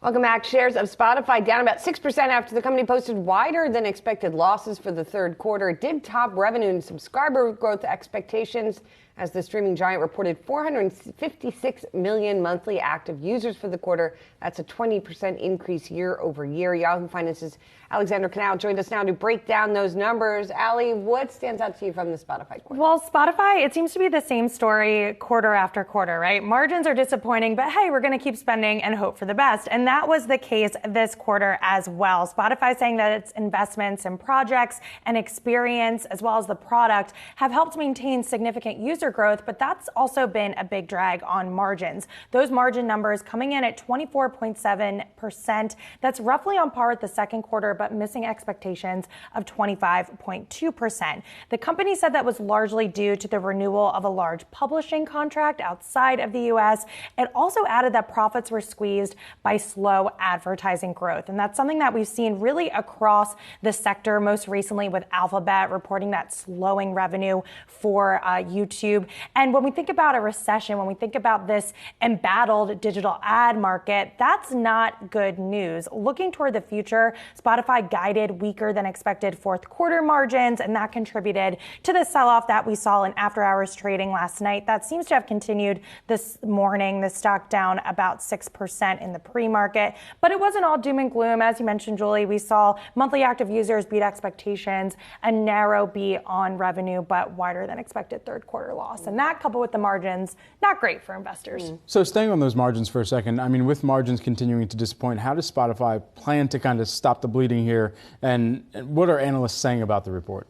Welcome back. Shares of Spotify down about 6% after the company posted wider than expected losses for the third quarter. It did top revenue and subscriber growth expectations as the streaming giant reported 456 million monthly active users for the quarter. That's a 20% increase year over year. Yahoo Finance's Alexander Canal joined us now to break down those numbers. Allie, what stands out to you from the Spotify quarter? Well, Spotify, it seems to be the same story quarter after quarter, right? Margins are disappointing, but hey, we're going to keep spending and hope for the best. And that was the case this quarter as well. Spotify saying that its investments in projects and experience, as well as the product, have helped maintain significant user growth, but that's also been a big drag on margins. Those margin numbers coming in at 24.7%. That's roughly on par with the second quarter, but missing expectations of 25.2%. The company said that was largely due to the renewal of a large publishing contract outside of the U.S. It also added that profits were squeezed by slow advertising growth. And that's something that we've seen really across the sector, most recently with Alphabet reporting that slowing revenue for YouTube. And when we think about a recession, when we think about this embattled digital ad market, that's not good news. Looking toward the future, Spotify guided weaker than expected fourth quarter margins, and that contributed to the sell-off that we saw in after-hours trading last night. That seems to have continued this morning. The stock down about 6% in the pre-market, but it wasn't all doom and gloom. As you mentioned, Julie, we saw monthly active users beat expectations, a narrow beat on revenue, but wider than expected third quarter loss. And that, coupled with the margins, not great for investors. So staying on those margins for a second, I mean, with margins continuing to disappoint, how does Spotify plan to kind of stop the bleeding here? And what are analysts saying about the report?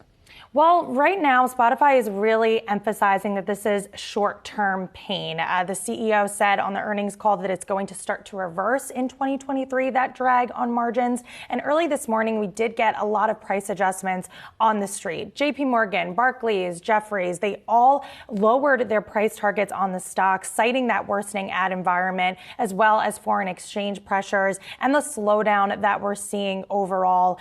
Well, right now, Spotify is really emphasizing that this is short-term pain. The CEO said on the earnings call that it's going to start to reverse in 2023, that drag on margins. And early this morning, we did get a lot of price adjustments on the street. JP Morgan, Barclays, Jefferies, they all lowered their price targets on the stock, citing that worsening ad environment, as well as foreign exchange pressures and the slowdown that we're seeing overall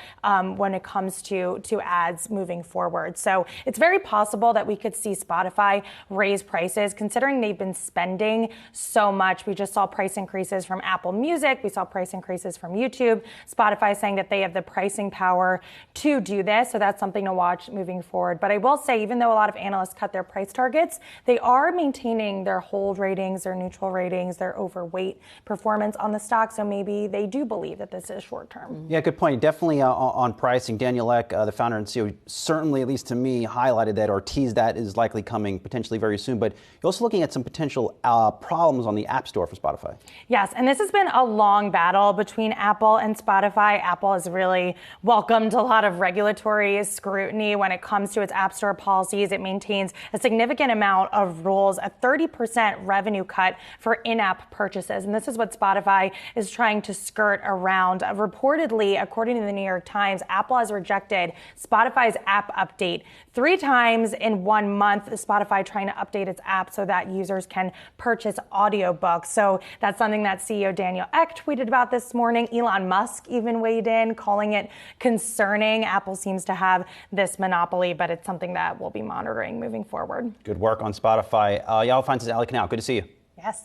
when it comes to ads moving forward. So it's very possible that we could see Spotify raise prices, considering they've been spending so much. We just saw price increases from Apple Music. We saw price increases from YouTube. Spotify saying that they have the pricing power to do this. So that's something to watch moving forward. But I will say, even though a lot of analysts cut their price targets, they are maintaining their hold ratings, their neutral ratings, their overweight performance on the stock. So maybe they do believe that this is short term. Yeah, good point. Definitely on pricing. Daniel Ek, the founder and CEO, certainly, at least to me, highlighted that or teased that is likely coming potentially very soon. But you're also looking at some potential problems on the App Store for Spotify. Yes, and this has been a long battle between Apple and Spotify. Apple has really welcomed a lot of regulatory scrutiny when it comes to its App Store policies. It maintains a significant amount of rules, a 30% revenue cut for in-app purchases. And this is what Spotify is trying to skirt around. Reportedly, according to the New York Times, Apple has rejected Spotify's app update 3 times in 1 month. Spotify trying to update its app so that users can purchase audiobooks. So that's something that CEO Daniel Ek tweeted about this morning. Elon Musk even weighed in, calling it concerning. Apple seems to have this monopoly, but it's something that we'll be monitoring moving forward. Good work on Spotify. Yahoo Finance Allie Canal. Good to see you. Yes.